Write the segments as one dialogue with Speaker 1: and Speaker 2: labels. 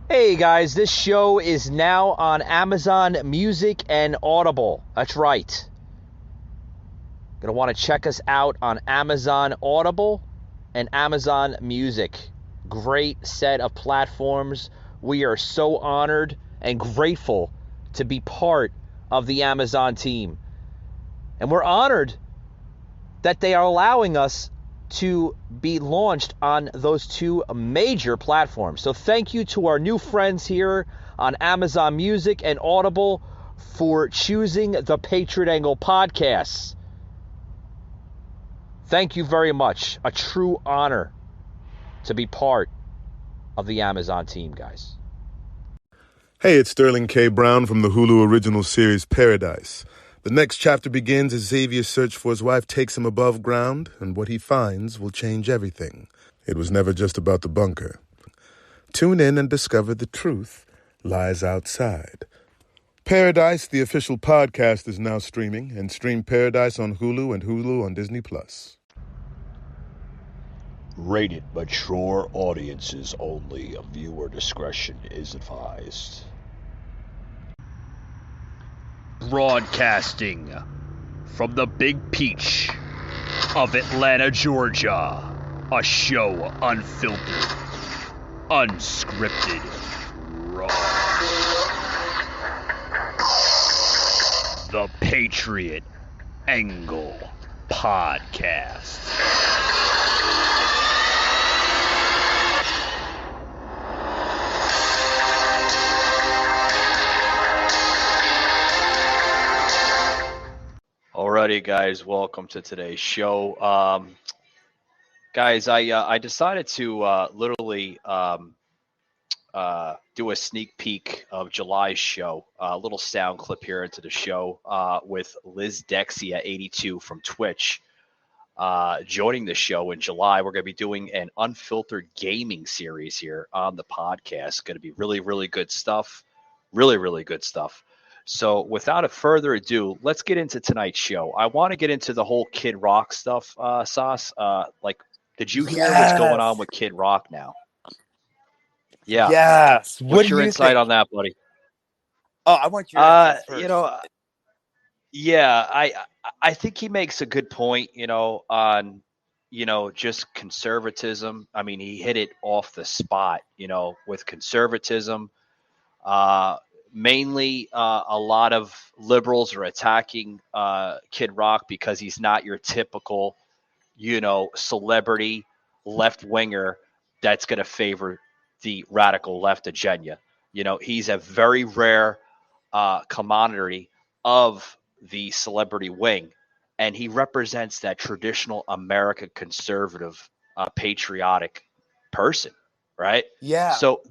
Speaker 1: Hey guys, this show is now on Amazon Music and Audible. That's right. Gonna want to check us out on Amazon Audible and Amazon Music. Great set of platforms. We are so honored and grateful to be part of the Amazon team. And we're honored that they are allowing us to be launched on those two major platforms. So thank you to our new friends here on Amazon Music and Audible for choosing the Patriot Angle podcasts. Thank you very much. A true honor to be part of the Amazon team, guys.
Speaker 2: Hey, it's Sterling K. Brown from the Hulu original series Paradise. The next chapter begins as Xavier's search for his wife takes him above ground, and what he finds will change everything. It was never just about the bunker. Tune in and discover the truth lies outside. Paradise, the official podcast, is now streaming, and stream Paradise on Hulu and Hulu on Disney+.
Speaker 3: Rated mature audiences only. Viewer discretion is advised. Broadcasting from the Big Peach of Atlanta, Georgia. A show unfiltered, unscripted, raw. The Patriot Angle Podcast. Alrighty, guys, welcome to today's show. Guys, I decided to literally do a sneak peek of July's show, a little sound clip here into the show with Liz Dexia 82 from Twitch joining the show in July. We're going to be doing an unfiltered gaming series here on the podcast. Going to be really, really good stuff. Really, really good stuff. So without a further ado, let's get into tonight's show. I want to get into the whole Kid Rock stuff, Sauce. Did you hear what's going on with Kid Rock now? Yeah.
Speaker 4: Yes.
Speaker 3: What's your insight on that, buddy?
Speaker 4: Oh, I want your insight first.
Speaker 3: I think he makes a good point, on, just conservatism. I mean, he hit it off the spot, with conservatism. Mainly, a lot of liberals are attacking Kid Rock because he's not your typical, celebrity left winger that's going to favor the radical left agenda. He's a very rare commodity of the celebrity wing, and he represents that traditional American conservative, patriotic person, right?
Speaker 4: Yeah.
Speaker 3: So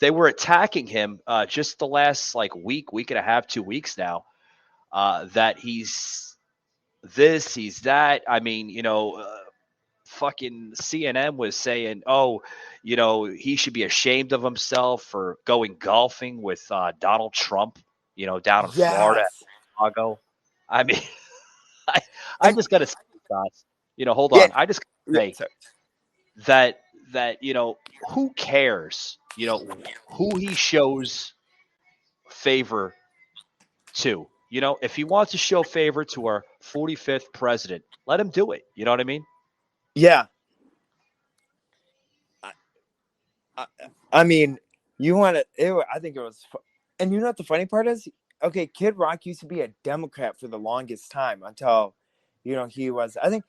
Speaker 3: they were attacking him just the last week and a half, 2 weeks now, that he's this, he's that. I mean, fucking CNN was saying, he should be ashamed of himself for going golfing with Donald Trump, down in Florida, Chicago. I mean, I just got to say, guys, hold on. I just got to say that, who cares, who he shows favor to. If he wants to show favor to our 45th president, let him do it. You know what I mean?
Speaker 4: Yeah. I mean, you want to, I think it was, and you know what the funny part is? Okay, Kid Rock used to be a Democrat for the longest time until, he was, I think,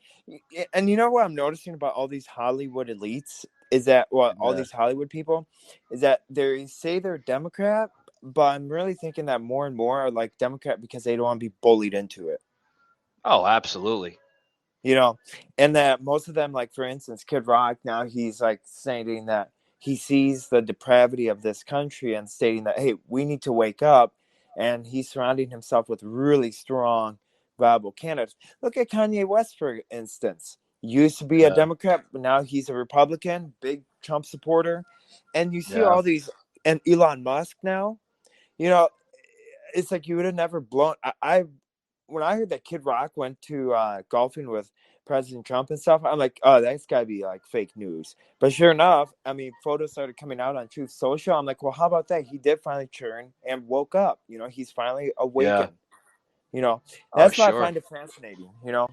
Speaker 4: and you know what I'm noticing about all these Hollywood elites is that, all these Hollywood people, is that they say they're Democrat, but I'm really thinking that more and more are like Democrat because they don't want to be bullied into it.
Speaker 3: Oh, absolutely.
Speaker 4: And that most of them, like, for instance, Kid Rock, now he's like stating that he sees the depravity of this country and stating that, hey, we need to wake up. And he's surrounding himself with really strong, viable candidates. Look at Kanye West, for instance. Used to be a Democrat, but now he's a Republican, big Trump supporter. And you see all these, and Elon Musk now, it's like you would have never blown. When I heard that Kid Rock went to golfing with President Trump and stuff. I'm like, oh, that's gotta be like fake news. But sure enough, I mean, photos started coming out on Truth Social. I'm like, well, how about that? He did finally turn and woke up. You know, he's finally
Speaker 3: Yeah.
Speaker 4: awakened. You know,
Speaker 3: Oh,
Speaker 4: that's why I
Speaker 3: sure.
Speaker 4: find it fascinating. You know,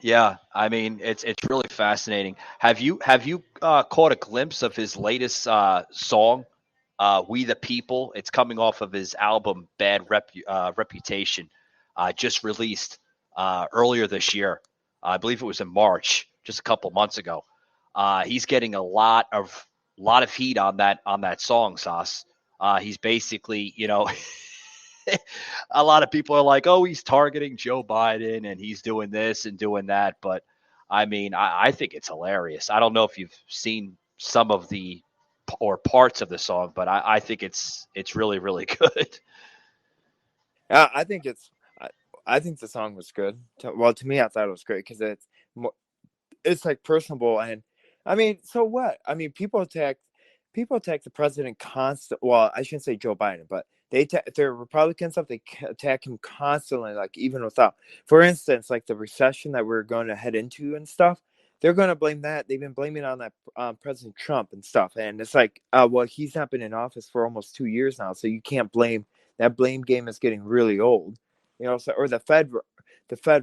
Speaker 3: Yeah, I mean it's really fascinating. Have you caught a glimpse of his latest song, "We the People"? It's coming off of his album Reputation, just released earlier this year. I believe it was in March, just a couple months ago. He's getting a lot of heat on that song, Sauce. He's basically, a lot of people are like, "Oh, he's targeting Joe Biden and he's doing this and doing that." But I mean, I think it's hilarious. I don't know if you've seen some of the or parts of the song, but I think it's really really good.
Speaker 4: I think I think the song was good. Well, to me, I thought it was great because it's like personable, and I mean, so what? I mean, people attack the president constant. Well, I shouldn't say Joe Biden, but they're Republicans stuff. They attack him constantly, like even without. For instance, like the recession that we're going to head into and stuff. They're going to blame that. They've been blaming on that President Trump and stuff, and it's like, well, he's not been in office for almost 2 years now, so you can't blame that. Blame game is getting really old, you know. So, or the Fed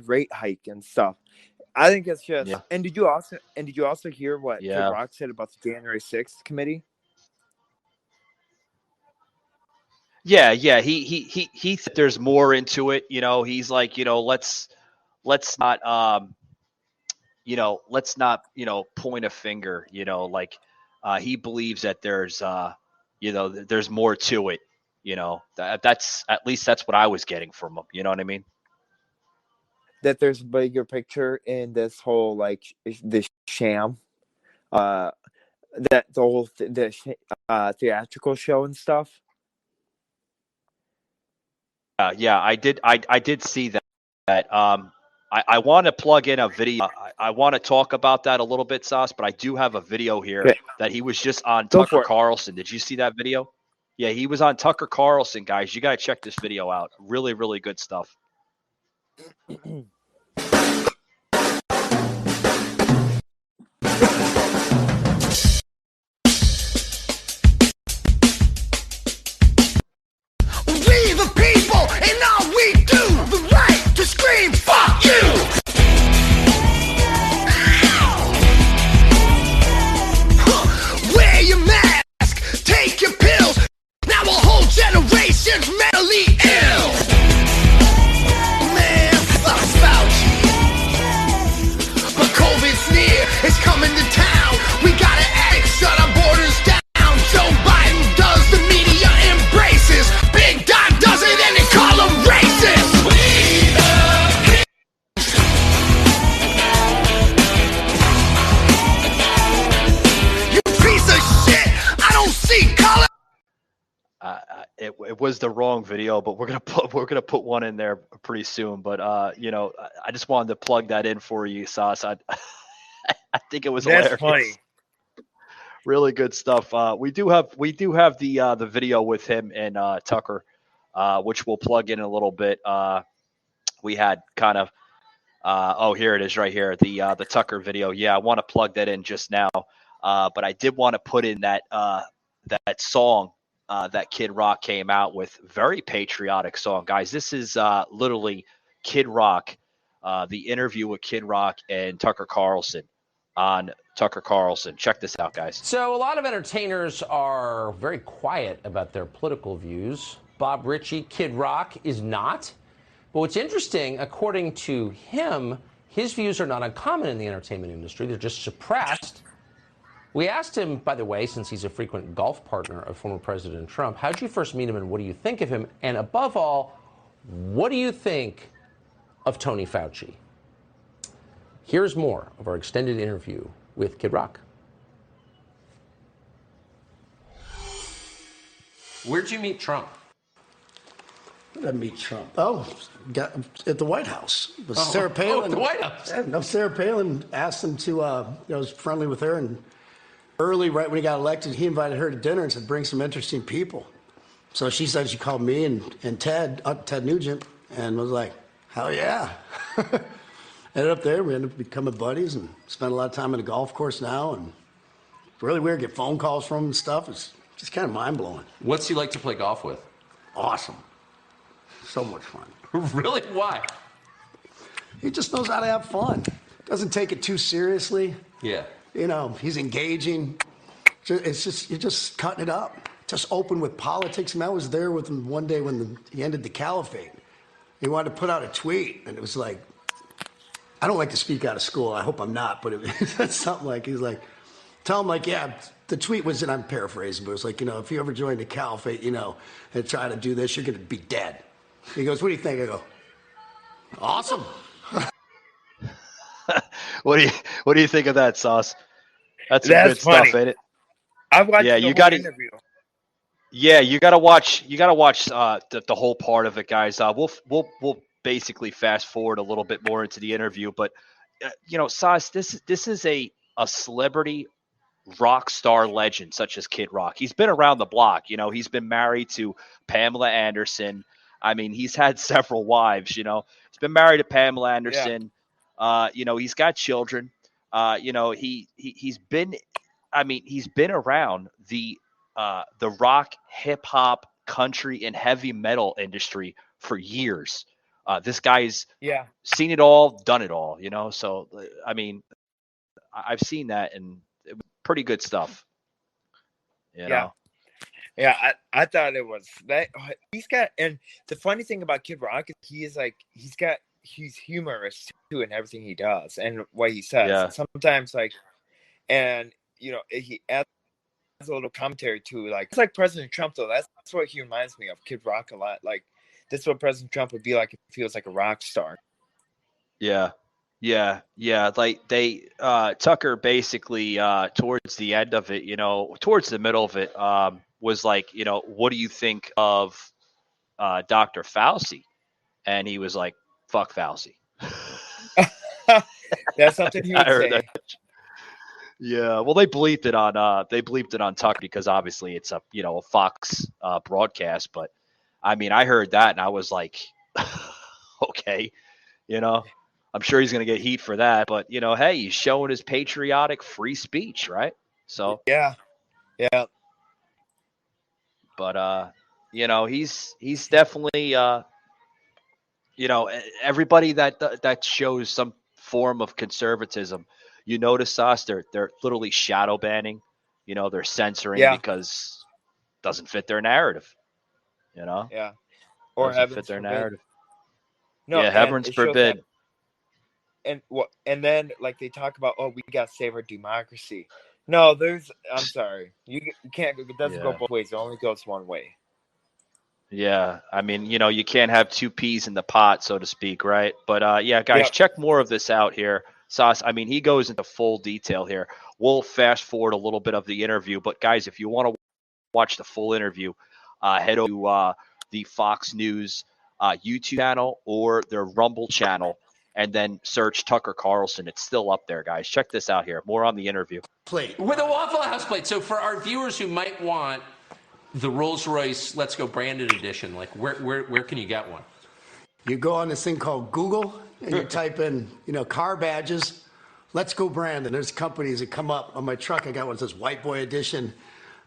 Speaker 4: rate hike and stuff. I think it's just.
Speaker 3: Yeah,
Speaker 4: And did you also hear what Kid
Speaker 3: yeah,
Speaker 4: Rock said about the January 6th committee?
Speaker 3: yeah. He there's more into it. He's like, let's not let's not, point a finger, like he believes that there's more to it. That's at least that's what I was getting from him. You know what I mean?
Speaker 4: That there's a bigger picture in this whole like this sham, uh, that the whole theatrical show and stuff.
Speaker 3: Yeah, I did see that. I want to plug in a video. I want to talk about that a little bit, Sauce, but I do have a video here
Speaker 4: Okay,
Speaker 3: that he was just on
Speaker 4: go
Speaker 3: Tucker
Speaker 4: for it.
Speaker 3: Carlson. Did you see that video? Yeah, he was on Tucker Carlson, guys. You got to check this video out. Really, really good stuff.
Speaker 5: We the people, and all we do, the right to scream, fuck you! Wear your mask, take your pills. Now a whole generation's mentally ill. Man, fuck Fauci. But COVID's near, it's coming to town. We gotta act, shut our borders down. Joe Biden does, the media embraces. Big Don does it and they call him racist. We the you piece of shit, I don't see color.
Speaker 3: It was the wrong video, but we're gonna put one in there pretty soon. But I just wanted to plug that in for you, Sauce. I think it was
Speaker 4: That's
Speaker 3: hilarious.
Speaker 4: funny.
Speaker 3: Really good stuff. We do have the video with him and Tucker, which we'll plug in a little bit. We had kind of here it is right here, the Tucker video. Yeah, I want to plug that in just now, but I did want to put in that song that Kid Rock came out with. Very patriotic song, guys. This is literally Kid Rock, the interview with Kid Rock and Tucker Carlson on Tucker Carlson. Check this out, guys.
Speaker 6: So a lot of entertainers are very quiet about their political views. Bob Ritchie, Kid Rock, is not. But what's interesting, according to him, his views are not uncommon in the entertainment industry. They're just suppressed. We asked him, by the way, since he's a frequent golf partner of former President Trump, how'd you first meet him and what do you think of him? And above all, what do you think of Tony Fauci? Here's more of our extended interview with Kid Rock. Where'd you meet Trump?
Speaker 7: Where did I meet Trump? Oh, at the White House. With Sarah Palin.
Speaker 6: At the White House.
Speaker 7: Yeah, no, Sarah Palin asked him to, was friendly with her. And early, right when he got elected, he invited her to dinner and said, bring some interesting people. So she said she called me and Ted Nugent, and was like, Hell yeah. Ended up there. We ended up becoming buddies and spent a lot of time on the golf course now. And it's really weird. Get phone calls from him and stuff. It's just kind of mind blowing.
Speaker 6: What's he like to play golf with?
Speaker 7: Awesome. So much fun.
Speaker 6: Really? Why?
Speaker 7: He just knows how to have fun. Doesn't take it too seriously.
Speaker 6: Yeah.
Speaker 7: You know, he's engaging. It's just, you're just cutting it up. Just open with politics. And I was there with him one day when he ended the caliphate. He wanted to put out a tweet, and it was like, I don't like to speak out of school. I hope I'm not, but it was something like, he's like, tell him like, yeah, the tweet was, and I'm paraphrasing, but it was like, you know, if you ever join the caliphate, you know, and try to do this, you're going to be dead. He goes, what do you think? I go, awesome.
Speaker 3: What do you think of that, Sauce? That's good
Speaker 4: funny.
Speaker 3: stuff, ain't it?
Speaker 4: I watched
Speaker 3: Yeah,
Speaker 4: the
Speaker 3: you
Speaker 4: whole
Speaker 3: gotta-
Speaker 4: interview.
Speaker 3: Yeah, you gotta watch the whole part of it, guys. We'll basically fast forward a little bit more into the interview, but you know, Sauce, this is a celebrity rock star legend such as Kid Rock. He's been around the block. You know, he's been married to Pamela Anderson. I mean, he's had several wives. You know, he's been married to Pamela Anderson. You know, he's got children. You know, he's been. I mean, he's been around the rock, hip hop, country, and heavy metal industry for years. This guy's seen it all, done it all. You know, so I mean, I've seen that, and it was pretty good stuff. You know?
Speaker 4: Yeah, I thought it was that he's got, and the funny thing about Kid Rock is he's humorous too in everything he does and what he says.
Speaker 3: Yeah.
Speaker 4: Sometimes like, and you know, he adds a little commentary too. Like it's like President Trump though. That's what he reminds me of, Kid Rock a lot. Like this is what President Trump would be like if he was like a rock star.
Speaker 3: Yeah. Like they Tucker basically towards the end of it, you know, towards the middle of it, was like, you know, what do you think of Dr. Fauci? And he was like, fuck Fauci.
Speaker 4: That's something he would say.
Speaker 3: That. Yeah, well, they bleeped it on Tucker because obviously it's a Fox broadcast. But I mean, I heard that and I was like, okay, you know. I'm sure he's going to get heat for that, but you know, hey, he's showing his patriotic free speech, right? So
Speaker 4: yeah.
Speaker 3: But you know, he's definitely you know, everybody that shows some form of conservatism, you notice, Sauce, they're literally shadow banning. You know, they're censoring because it doesn't fit their narrative. You know,
Speaker 4: or
Speaker 3: doesn't fit their narrative.
Speaker 4: No,
Speaker 3: heavens forbid.
Speaker 4: And then like they talk about, oh, we got to save our democracy. No, I'm sorry, you can't. It doesn't go both ways. It only goes one way.
Speaker 3: Yeah, I mean, you know, you can't have two peas in the pot, so to speak, right? But yeah, guys, check more of this out here. Sauce, I mean, he goes into full detail here. We'll fast forward a little bit of the interview, but guys, if you want to watch the full interview, head over to the Fox News YouTube channel or their Rumble channel, and then search Tucker Carlson. It's still up there, guys. Check this out here. More on the interview.
Speaker 6: Plate. With a Waffle House plate. So for our viewers who might want the Rolls-Royce Let's Go branded edition, like where can you get one?
Speaker 7: You go on this thing called Google and you type in, you know, car badges, Let's Go brand. And there's companies that come up on my truck. I got one that says White Boy Edition.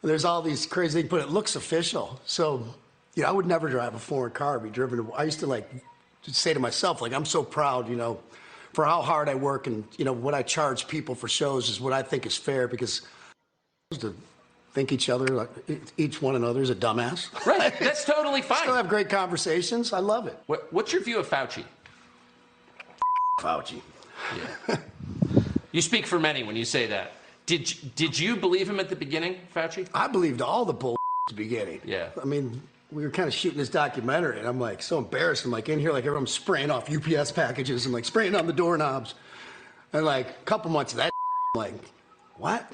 Speaker 7: And there's all these crazy things, but it looks official. So, you know, I would never drive a foreign car, be driven to, I used to like say to myself, like, I'm so proud, you know, for how hard I work, and, you know, what I charge people for shows is what I think is fair, because to think each other, like each one another is a dumbass.
Speaker 6: Right, that's totally fine.
Speaker 7: Still have great conversations. I love it.
Speaker 6: What's your view of Fauci?
Speaker 7: Fauci.
Speaker 6: Yeah. You speak for many when you say that. Did you believe him at the beginning, Fauci?
Speaker 7: I believed all the bull at the beginning.
Speaker 6: Yeah.
Speaker 7: I mean, we were kind of shooting this documentary, and I'm like so embarrassed. I'm like in here, like everyone's spraying off UPS packages and like spraying on the doorknobs. And like a couple months of that, I'm like, what?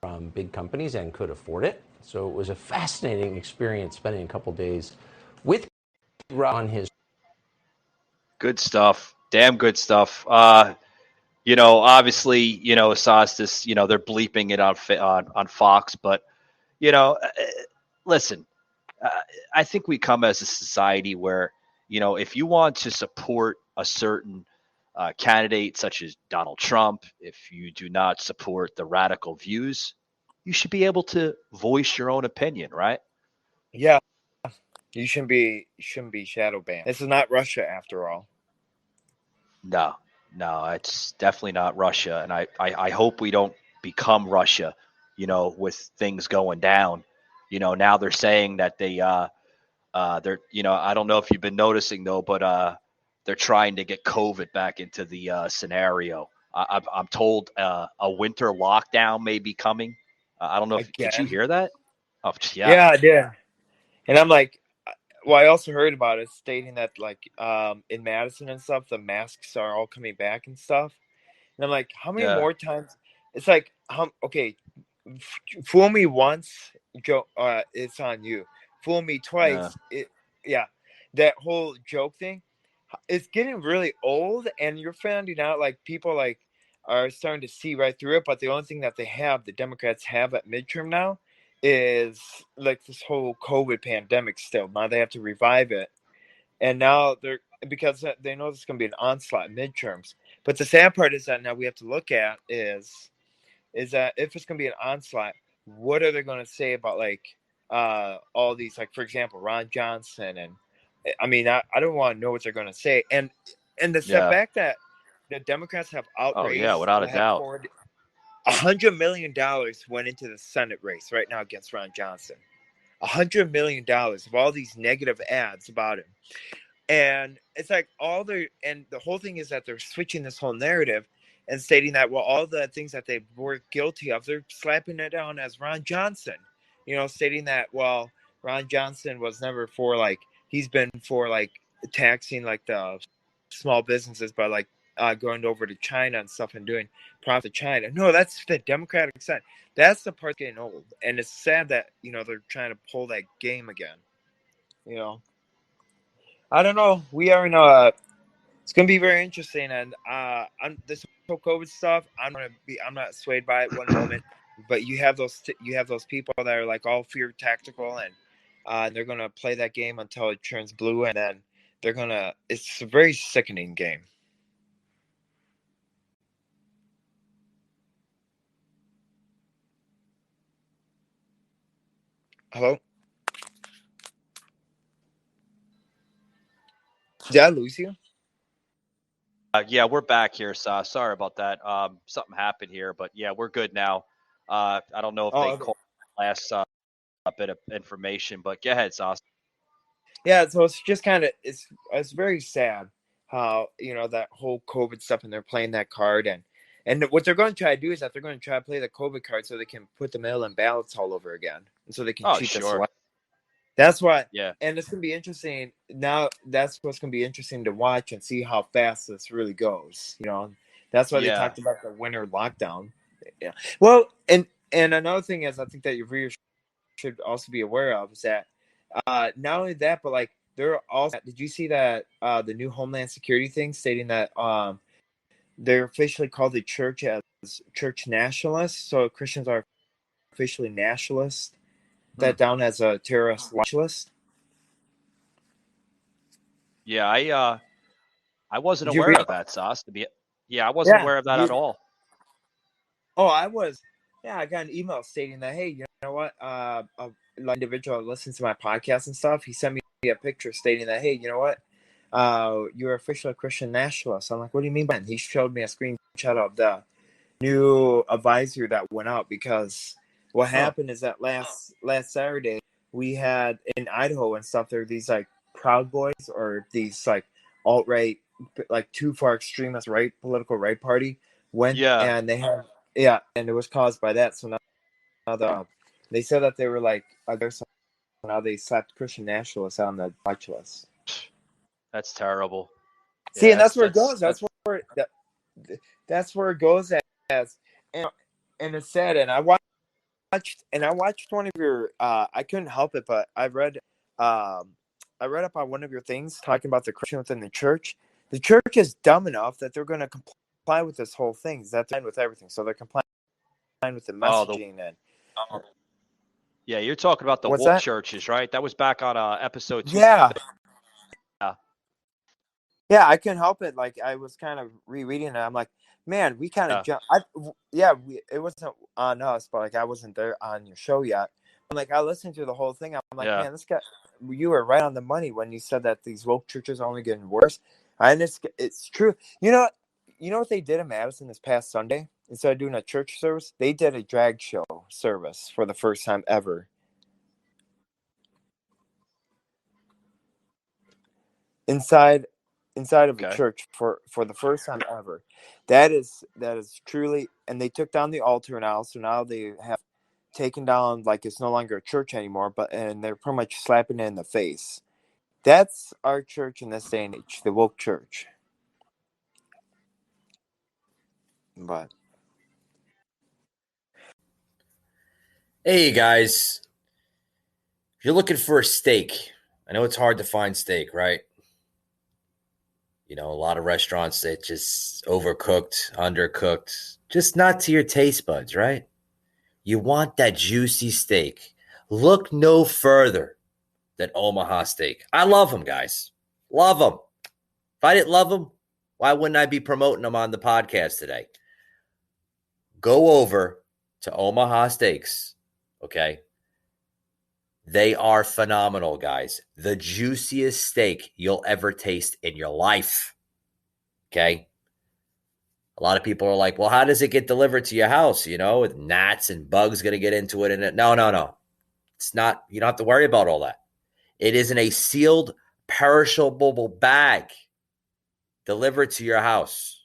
Speaker 6: From big companies and could afford it. So it was a fascinating experience spending a couple days with Rob on his.
Speaker 3: Good stuff. Damn good stuff. You know, obviously, you know, Sauce, this, you know, they're bleeping it on Fox, but, you know, listen, I think we come as a society where, if you want to support a certain candidate such as Donald Trump, if you do not support the radical views, you should be able to voice your own opinion, right?
Speaker 4: Yeah, you shouldn't be shadow banned. This is not Russia after all.
Speaker 3: No, it's definitely not Russia, and I hope we don't become Russia. With things going down. Now they're saying that they're I don't know if you've been noticing though, but they're trying to get COVID back into the scenario. I'm told a winter lockdown may be coming. I don't know if did you
Speaker 4: Again?
Speaker 3: hear that? Oh yeah,
Speaker 4: Yeah, I did. And I'm like, well, I also heard about it stating that like in Madison and stuff, the masks are all coming back and stuff. And I'm like, how many
Speaker 3: yeah,
Speaker 4: more times? It's like, okay, fool me once, Joe. It's on you. Fool me
Speaker 3: yeah,
Speaker 4: twice. Yeah, that whole joke thing. It's getting really old, and you're finding out like people like are starting to see right through it. But the only thing that the Democrats have at midterm now, is like this whole COVID pandemic. Still, now they have to revive it, and now they're because they know there's going to be an onslaught in midterms. But the sad part is that now we have to look at is that if it's going to be an onslaught, what are they going to say about like all these, like for example Ron Johnson, and I mean I don't want to know what they're going to say, and the
Speaker 3: yeah.
Speaker 4: fact that the Democrats have
Speaker 3: Oh yeah,
Speaker 4: outraised
Speaker 3: without a
Speaker 4: have
Speaker 3: doubt.
Speaker 4: poured $100 million went into the Senate race right now against Ron Johnson. $100 million of all these negative ads about him. And it's like and the whole thing is that they're switching this whole narrative and stating that, well, all the things that they were guilty of, they're slapping it down as Ron Johnson, stating that, well, Ron Johnson was never for like, he's been for like taxing like the small businesses by like going over to China and stuff and doing profit to China. No, that's the Democratic side. That's the part getting old. And it's sad that, they're trying to pull that game again, I don't know. We are in it's going to be very interesting. And this whole COVID stuff, I'm not swayed by it one moment, but you have those people that are like all fear tactical, and they're going to play that game until it turns blue. And then it's a very sickening game. Hello? Did I lose you?
Speaker 3: Yeah, we're back here, so sorry about that. Something happened here, but yeah, we're good now. I don't know if
Speaker 4: Oh,
Speaker 3: they
Speaker 4: okay.
Speaker 3: called last bit of information, but go ahead, Sauce.
Speaker 4: Yeah, so it's just kind of it's very sad how that whole COVID stuff, and they're playing that card, and what they're going to try to do is that they're going to try to play the COVID card so they can put the mail-in ballots all over again, and so they can
Speaker 3: Oh,
Speaker 4: cheat the
Speaker 3: sure.
Speaker 4: select. That's why,
Speaker 3: Yeah,
Speaker 4: and it's going to be interesting. Now, that's what's going to be interesting to watch and see how fast this really goes. That's why they
Speaker 3: yeah,
Speaker 4: talked about the winter lockdown. Yeah. Well, and another thing is, I think that your readers should also be aware of is that not only that, but like they're also. Did you see that the new Homeland Security thing stating that they're officially called the church as church nationalists? So Christians are officially nationalists. That down as a terrorist watch list.
Speaker 3: yeah. I wasn't
Speaker 4: Did you
Speaker 3: aware
Speaker 4: read?
Speaker 3: of that, Sauce. Yeah, I wasn't
Speaker 4: Yeah.
Speaker 3: aware of that at all.
Speaker 4: Oh, I was. Yeah, I got an email stating that, hey, you know what? An individual listens to my podcast and stuff. He sent me a picture stating that, hey, you know what? You're officially a Christian nationalist. I'm like, what do you mean by that? He showed me a screenshot of the new advisory that went out, because what happened is that last Saturday we had in Idaho and stuff, there were these like Proud Boys, or these like alt-right, like too far extremist right political right party went,
Speaker 3: Yeah.
Speaker 4: and they had and it was caused by that. So now they said that they were like, I guess now they slapped Christian nationalists on the watch list.
Speaker 3: That's terrible.
Speaker 4: See,
Speaker 3: Yeah,
Speaker 4: and that's where it
Speaker 3: that's
Speaker 4: goes. That's where it goes as, and it's sad. And I watched one of your. I couldn't help it, but I read up on one of your things talking about the Christian within the church. The church is dumb enough that they're going to comply with this whole thing. That's fine with everything. So they're complying with the messaging
Speaker 3: yeah. You're talking about the
Speaker 4: what's
Speaker 3: wolf
Speaker 4: that?
Speaker 3: churches, right? That was back on episode 2.
Speaker 4: Yeah. Yeah, I couldn't help it. Like I was kind of rereading it. I'm like, man, we kind of
Speaker 3: Yeah.
Speaker 4: jumped. It wasn't on us, but like I wasn't there on your show yet. I'm like, I listened to the whole thing. I'm like,
Speaker 3: Yeah.
Speaker 4: man, this guy, you were right on the money when you said that these woke churches are only getting worse. And it's true. You know what they did in Madison this past Sunday? Instead of doing a church service, they did a drag show service for the first time ever. Inside of a
Speaker 3: Okay.
Speaker 4: church for the first time ever. That is truly, and they took down the altar now, so now they have taken down, like, it's no longer a church anymore, and they're pretty much slapping it in the face. That's our church in this day and age, the woke church. But
Speaker 8: Hey guys, if you're looking for a steak, I know it's hard to find steak, right? You know, a lot of restaurants that just overcooked, undercooked, just not to your taste buds, right? You want that juicy steak. Look no further than Omaha Steak. I love them, guys. Love them. If I didn't love them, why wouldn't I be promoting them on the podcast today? Go over to Omaha Steaks, okay? They are phenomenal, guys. The juiciest steak you'll ever taste in your life. Okay? A lot of people are like, well, how does it get delivered to your house? You know, with gnats and bugs going to get into it. And no. It's not, you don't have to worry about all that. It is in a sealed, perishable bag delivered to your house.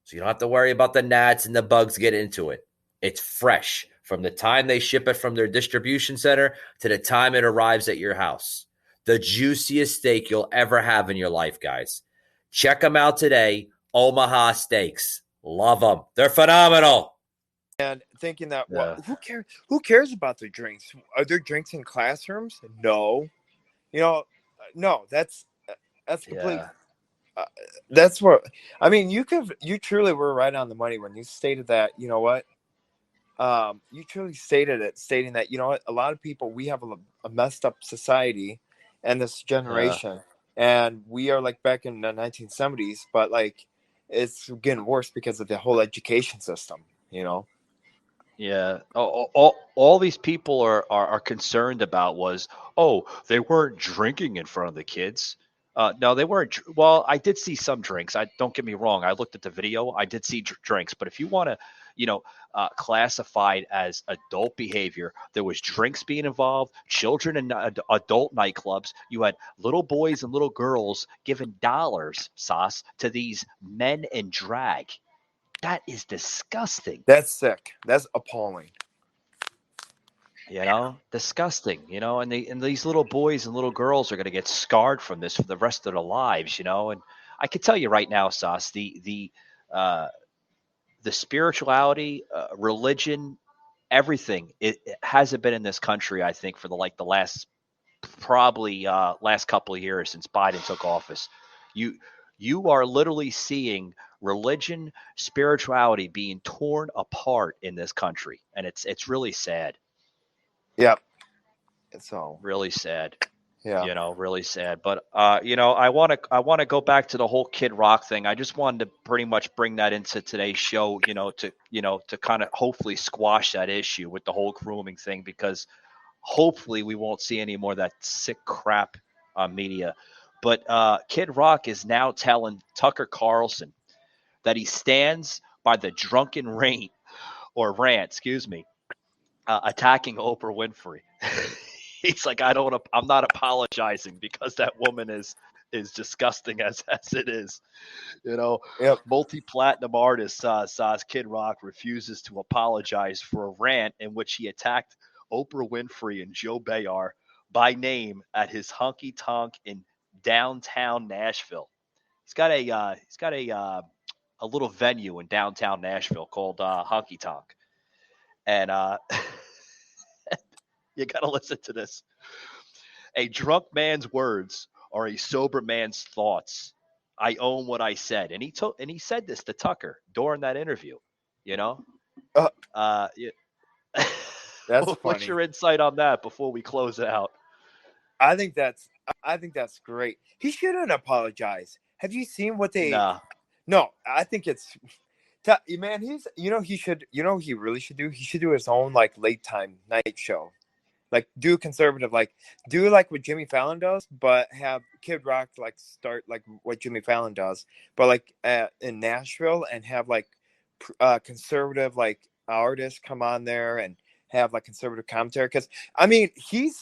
Speaker 8: So you don't have to worry about the gnats and the bugs get into it. It's fresh from the time they ship it from their distribution center to the time it arrives at your house. The juiciest steak you'll ever have in your life, guys. Check them out today. Omaha Steaks. Love them. They're phenomenal.
Speaker 4: and thinking that, well,
Speaker 3: Yeah.
Speaker 4: who cares about their drinks? Are there drinks in classrooms? No. No, that's complete.
Speaker 3: Yeah.
Speaker 4: That's what I mean. You truly were right on the money when you stated that. You know what? You truly stating that, you know what, a lot of people, we have a messed up society and this
Speaker 3: Yeah.
Speaker 4: generation, and we are like back in the 1970s, but like it's getting worse because of the whole education system.
Speaker 3: Yeah. All these people are concerned about was, oh, they weren't drinking in front of the kids. No, they weren't. Well, I did see some drinks. I don't get me wrong. I looked at the video. I did see drinks. But if you want to, classify it as adult behavior, there was drinks being involved, children in adult nightclubs. You had little boys and little girls giving dollars, sauce, to these men in drag. That is disgusting.
Speaker 4: That's sick. That's appalling.
Speaker 3: Disgusting, and these little boys and little girls are going to get scarred from this for the rest of their lives, and I can tell you right now, Sauce, the spirituality, religion, everything, it hasn't been in this country, I think, for the last probably last couple of years since Biden took office. You are literally seeing religion, spirituality being torn apart in this country, and it's really sad.
Speaker 4: Yep. So
Speaker 3: Really sad.
Speaker 4: yeah.
Speaker 3: Really sad. But I want to go back to the whole Kid Rock thing. I just wanted to pretty much bring that into today's show, to kind of hopefully squash that issue with the whole grooming thing, because hopefully we won't see any more of that sick crap on media. But Kid Rock is now telling Tucker Carlson that he stands by the drunken rant, excuse me, attacking Oprah Winfrey. He's like, I'm not apologizing because that woman is disgusting as it is.
Speaker 4: Yep.
Speaker 3: Multi-platinum artist Saz Kid Rock refuses to apologize for a rant in which he attacked Oprah Winfrey and Joe Bayar by name at his honky tonk in downtown Nashville. He's got a little venue in downtown Nashville called Honky Tonk, and you got to listen to this. A drunk man's words are a sober man's thoughts. I own what I said, and he said this to Tucker during that interview. Yeah.
Speaker 4: That's
Speaker 3: What's
Speaker 4: funny.
Speaker 3: your insight on that before we close it out?
Speaker 4: I think that's great. He shouldn't apologize. Have you seen what they?
Speaker 3: Nah.
Speaker 4: No, I think it's. Man, he's. He should. He really should do. He should do his own like late time night show. Like do conservative, like do like what Jimmy Fallon does, but have Kid Rock like start like what Jimmy Fallon does, but like in Nashville, and have like conservative like artists come on there and have like conservative commentary. Because I mean, he's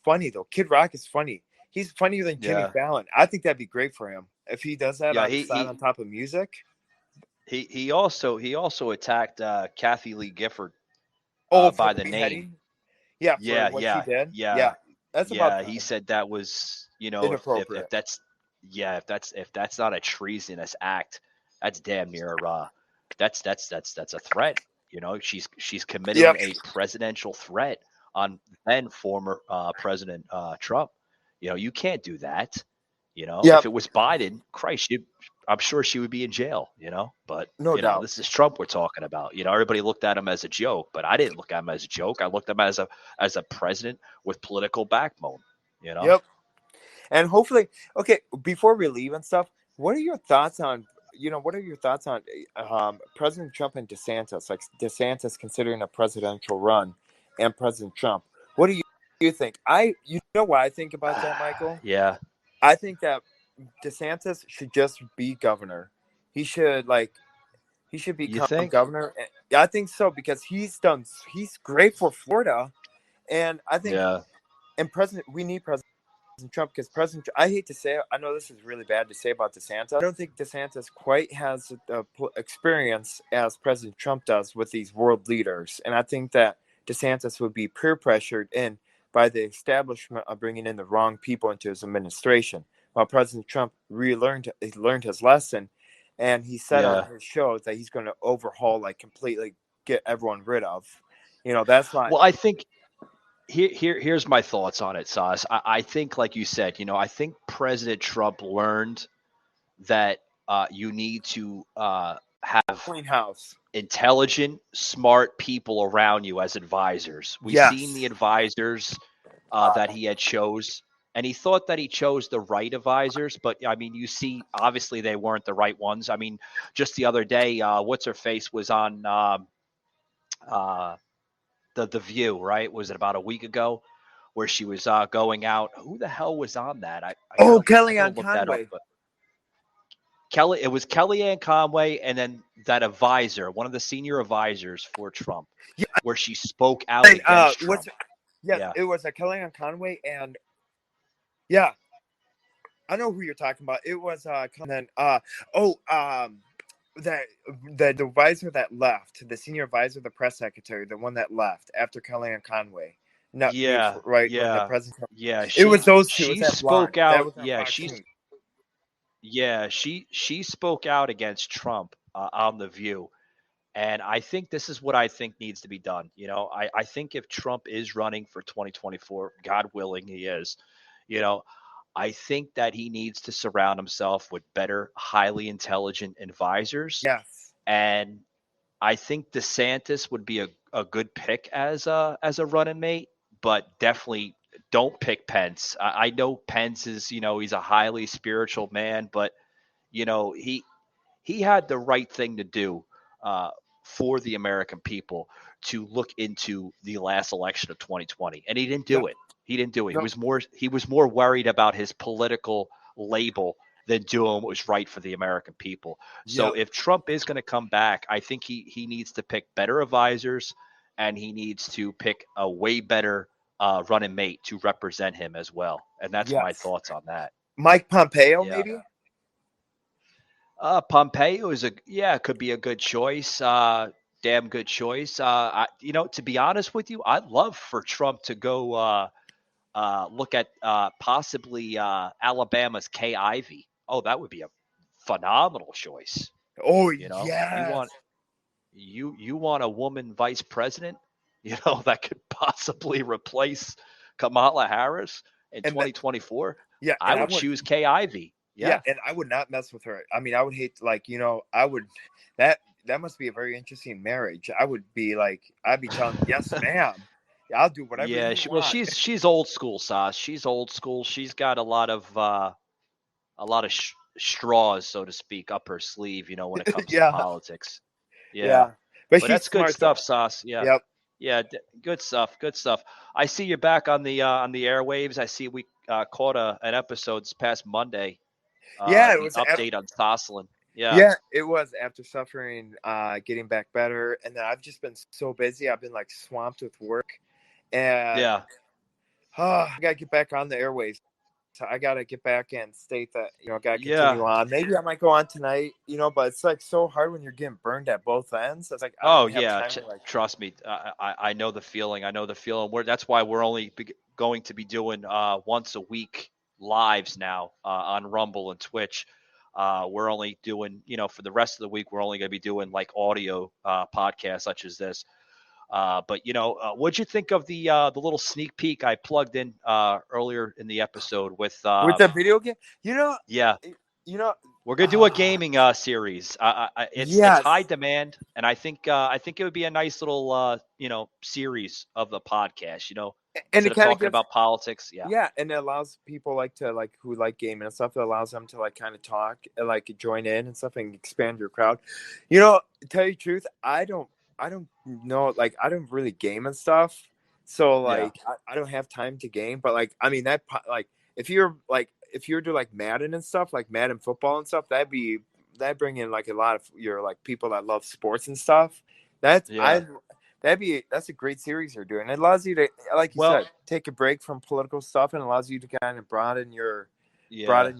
Speaker 4: funny though. Kid Rock is funny. He's funnier than Jimmy
Speaker 3: Yeah.
Speaker 4: Fallon. I think that'd be great for him if he does that
Speaker 3: Yeah.
Speaker 4: on the side on top of music.
Speaker 3: He also attacked Kathy Lee Gifford
Speaker 4: Oh, for
Speaker 3: by the name.
Speaker 4: beheading. Yeah, for what she did. Yeah, that's about
Speaker 3: Yeah.
Speaker 4: time.
Speaker 3: He said that was,
Speaker 4: Inappropriate.
Speaker 3: if that's not a treasonous act, that's damn near that's a threat. She's committing a presidential threat on then former President Trump. You can't do that. If it was Biden, Christ, I'm sure she would be in jail, but
Speaker 4: No doubt.
Speaker 3: this is Trump we're talking about. Everybody looked at him as a joke, but I didn't look at him as a joke. I looked at him as a president with political backbone,
Speaker 4: Yep. And hopefully, okay, before we leave and stuff, what are your thoughts on President Trump and DeSantis? Like DeSantis considering a presidential run and President Trump. What do you think? You know what I think about that, Michael?
Speaker 3: Yeah.
Speaker 4: I think that DeSantis should just be governor. He should become governor. I think so, because he's great for Florida, and I think we need President Trump, because I hate to say it, I know this is really bad to say about DeSantis. I don't think DeSantis quite has the experience as President Trump does with these world leaders, and I think that DeSantis would be peer pressured in by the establishment of bringing in the wrong people into his administration, while President Trump learned his lesson, and he said on his show that he's going to overhaul, like completely get everyone rid of. That's not.
Speaker 3: Well, I think here's my thoughts on it, Sauce. I think, like you said, I think President Trump learned that you need to have
Speaker 4: clean house,
Speaker 3: intelligent, smart people around you as advisors. We've seen the advisors that he had chose, and he thought that he chose the right advisors, but I mean, you see, obviously they weren't the right ones. I mean, just the other day, what's her face was on the View, right? Was it about a week ago, where she was going out? Who the hell was on that?
Speaker 4: Kellyanne Conway.
Speaker 3: It was Kellyanne Conway, and then that advisor, one of the senior advisors for Trump, where she spoke out against Trump.
Speaker 4: It was a Kellyanne Conway, and I know who you're talking about. It was the advisor that left, the senior advisor, the press secretary, the one that left after Kellyanne Conway. When the president.
Speaker 3: It
Speaker 4: was those two.
Speaker 3: She spoke out. She spoke out against Trump on the View, and I think this is what I think needs to be done. I think if Trump is running for 2024, God willing, he is. I think that he needs to surround himself with better, highly intelligent advisors.
Speaker 4: Yes.
Speaker 3: And I think DeSantis would be a good pick as a running mate, but definitely don't pick Pence. I know Pence is, he's a highly spiritual man, but he had the right thing to do for the American people to look into the last election of 2020, and he didn't do it. He didn't do it. He was more worried about his political label than doing what was right for the American people. So if Trump is going to come back, I think he needs to pick better advisors, and he needs to pick a way better running mate to represent him as well. And that's my thoughts on that.
Speaker 4: Mike Pompeo, maybe?
Speaker 3: Pompeo could be a good choice. Damn good choice. To be honest with you, I'd love for Trump to go look at possibly Alabama's Kay Ivey. Oh, that would be a phenomenal choice.
Speaker 4: Oh,
Speaker 3: you want a woman vice president, that could possibly replace Kamala Harris in 2024. I would choose Kay Ivey.
Speaker 4: Yeah, and I would not mess with her. I mean, I would hate I would that must be a very interesting marriage. I'd be telling, yes, ma'am. I'll do whatever.
Speaker 3: Yeah,
Speaker 4: you want.
Speaker 3: she's old school, Sauce. She's old school. She's got a lot of straws, so to speak, up her sleeve, when it comes to
Speaker 4: Yeah.
Speaker 3: politics. Yeah.
Speaker 4: Yeah. But
Speaker 3: But
Speaker 4: she's
Speaker 3: that's good
Speaker 4: smart
Speaker 3: stuff,
Speaker 4: though.
Speaker 3: Sauce. Yeah.
Speaker 4: Yep.
Speaker 3: Yeah, good stuff. Good stuff. I see you're back on the airwaves. I see we caught an episode this past Monday.
Speaker 4: Yeah, it
Speaker 3: The
Speaker 4: was
Speaker 3: update on Sosslin. Yeah.
Speaker 4: yeah, it was after suffering, getting back better, and then I've just been so busy. I've been like swamped with work, and
Speaker 3: Yeah.
Speaker 4: I gotta get back on the airwaves. So I gotta get back and state that I gotta
Speaker 3: Yeah.
Speaker 4: continue on. Maybe I might go on tonight, but it's like so hard when you're getting burned at both ends. It's like I don't
Speaker 3: Oh
Speaker 4: even have
Speaker 3: yeah.
Speaker 4: time to like.
Speaker 3: Trust me. I know the feeling. I know the feeling. That's why we're only going to be doing once a week lives now on Rumble and Twitch. We're only doing, for the rest of the week, we're only going to be doing like audio podcasts such as this. But what'd you think of the little sneak peek I plugged in earlier in the episode with
Speaker 4: With the video game,
Speaker 3: yeah,
Speaker 4: you know,
Speaker 3: we're gonna do a gaming series. It's
Speaker 4: yes,
Speaker 3: high demand, and I think it would be a nice little series of the podcast.
Speaker 4: and
Speaker 3: Instead
Speaker 4: it
Speaker 3: of
Speaker 4: kind of
Speaker 3: talking
Speaker 4: gives.
Speaker 3: about politics. Yeah,
Speaker 4: Yeah, and it allows people who like gaming and stuff. It allows them to like kind of talk, and, like join in and stuff, and expand your crowd. To tell you the truth, I don't know. Like, I don't really game and stuff, so
Speaker 3: yeah,
Speaker 4: like I don't have time to game. But like, I mean, if you're do like Madden and stuff, like Madden football and stuff, that'd bring in like a lot of your like people that love sports and stuff. That's
Speaker 3: yeah.
Speaker 4: that's a great series you're doing. It allows you to, like you
Speaker 3: Well,
Speaker 4: said, take a break from political stuff, and allows you to kind of broaden your
Speaker 3: yeah.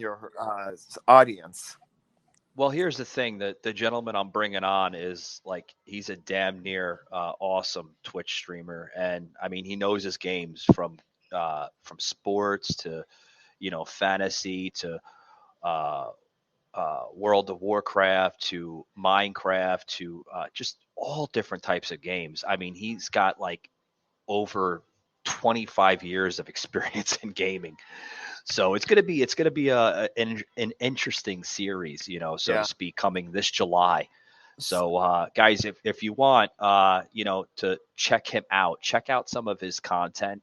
Speaker 4: audience.
Speaker 3: Well, here's the thing: that the gentleman I'm bringing on is like he's a damn near awesome Twitch streamer, and I mean he knows his games from sports to fantasy to uh, World of Warcraft to Minecraft to just all different types of games. I mean, he's got like over 25 years of experience in gaming. So it's gonna be an interesting series, so to
Speaker 4: Yeah.
Speaker 3: speak, coming this July. So guys, if you want to check him out, check out some of his content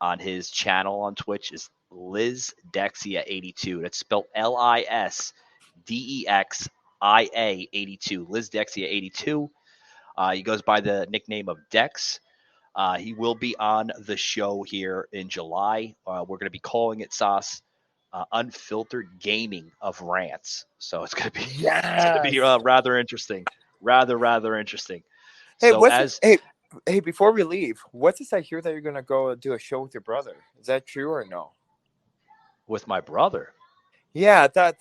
Speaker 3: on his channel on Twitch is Liz Dexia 82. That's spelled LISDEXIA 82. Liz Dexia 82. He goes by the nickname of Dex. He will be on the show here in July. We're going to be calling it Sauce Unfiltered Gaming of Rants. So it's going to be
Speaker 4: Yes.
Speaker 3: rather interesting, rather interesting.
Speaker 4: Hey,
Speaker 3: So as
Speaker 4: hey, before we leave, what's this I hear that you're gonna go do a show with your brother? Is that true or no?
Speaker 3: with my brother,
Speaker 4: Yeah, I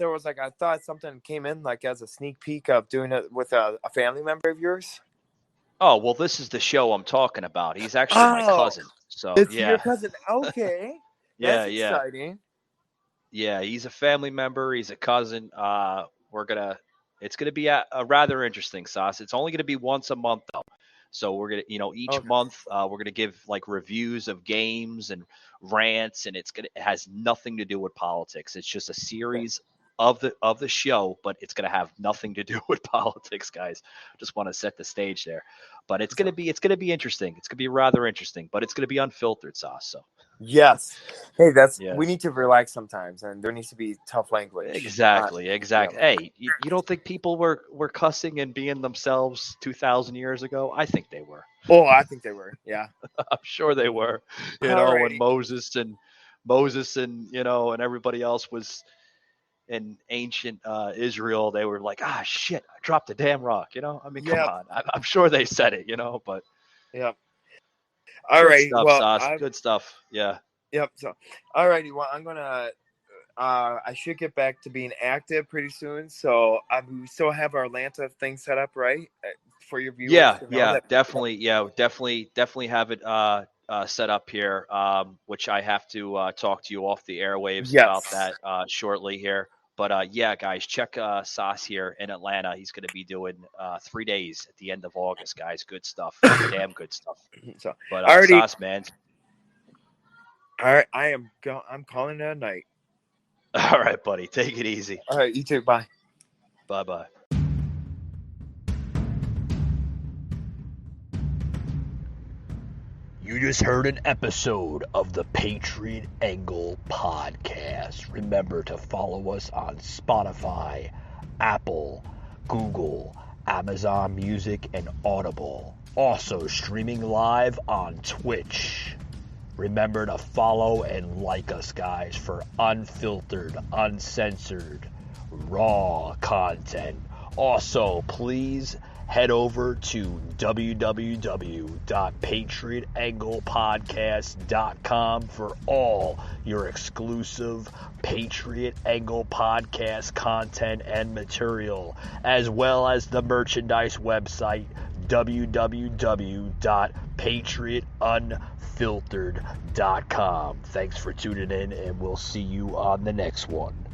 Speaker 4: thought something came in like as a sneak peek of doing it with a family member of yours.
Speaker 3: oh well, this is the show I'm talking about. He's actually my
Speaker 4: Oh,
Speaker 3: cousin. So
Speaker 4: it's your
Speaker 3: yeah,
Speaker 4: cousin. Okay,
Speaker 3: yeah,
Speaker 4: that's
Speaker 3: yeah,
Speaker 4: exciting.
Speaker 3: yeah. He's a family member. He's a cousin. It's gonna be a rather interesting, Sauce. It's only gonna be once a month though. So we're gonna, each
Speaker 4: Okay.
Speaker 3: month we're gonna give like reviews of games and rants, and it has nothing to do with politics. It's just a series of the show, but it's gonna have nothing to do with politics, guys. Just want to set the stage there. But it's gonna be interesting. It's gonna be rather interesting, but it's gonna be unfiltered, Sauce. So
Speaker 4: Yes. Hey,
Speaker 3: yeah.
Speaker 4: we need to relax sometimes, and there needs to be tough language.
Speaker 3: Exactly.
Speaker 4: Yeah.
Speaker 3: Hey, you don't think people were cussing and being themselves 2,000 years ago? I think they were.
Speaker 4: Oh, I think they were. Yeah.
Speaker 3: I'm sure they were. When
Speaker 4: Alrighty.
Speaker 3: Moses and and everybody else was in ancient Israel, they were like, shit, I dropped a damn rock. I mean, come
Speaker 4: Yep.
Speaker 3: on. I'm sure they said it. But
Speaker 4: Yep. All
Speaker 3: good
Speaker 4: right.
Speaker 3: stuff,
Speaker 4: Well,
Speaker 3: Sauce. Good stuff. Yeah.
Speaker 4: yep. So, alrighty. Well, I'm gonna. I should get back to being active pretty soon. So we still have our Atlanta thing set up, right, for your viewers.
Speaker 3: Yeah,
Speaker 4: to know that-
Speaker 3: definitely have it set up here, which I have to talk to you off the airwaves
Speaker 4: Yes.
Speaker 3: about that shortly here. But yeah, guys, check Sauce here in Atlanta. He's going to be doing 3 days at the end of August, guys. Good stuff, damn good stuff.
Speaker 4: So,
Speaker 3: But
Speaker 4: already.
Speaker 3: Sauce, man.
Speaker 4: All right. I'm calling it a night.
Speaker 3: All right, buddy. Take it easy.
Speaker 4: All right. You too. Bye.
Speaker 3: Bye.
Speaker 1: You just heard an episode of the Patriot Angle podcast. Remember to follow us on Spotify, Apple, Google, Amazon Music, and Audible. Also streaming live on Twitch. Remember to follow and like us, guys, for unfiltered, uncensored, raw content. Also, please head over to www.patriotanglepodcast.com for all your exclusive Patriot Angle podcast content and material, as well as the merchandise website www.patriotunfiltered.com. Thanks for tuning in, and we'll see you on the next one.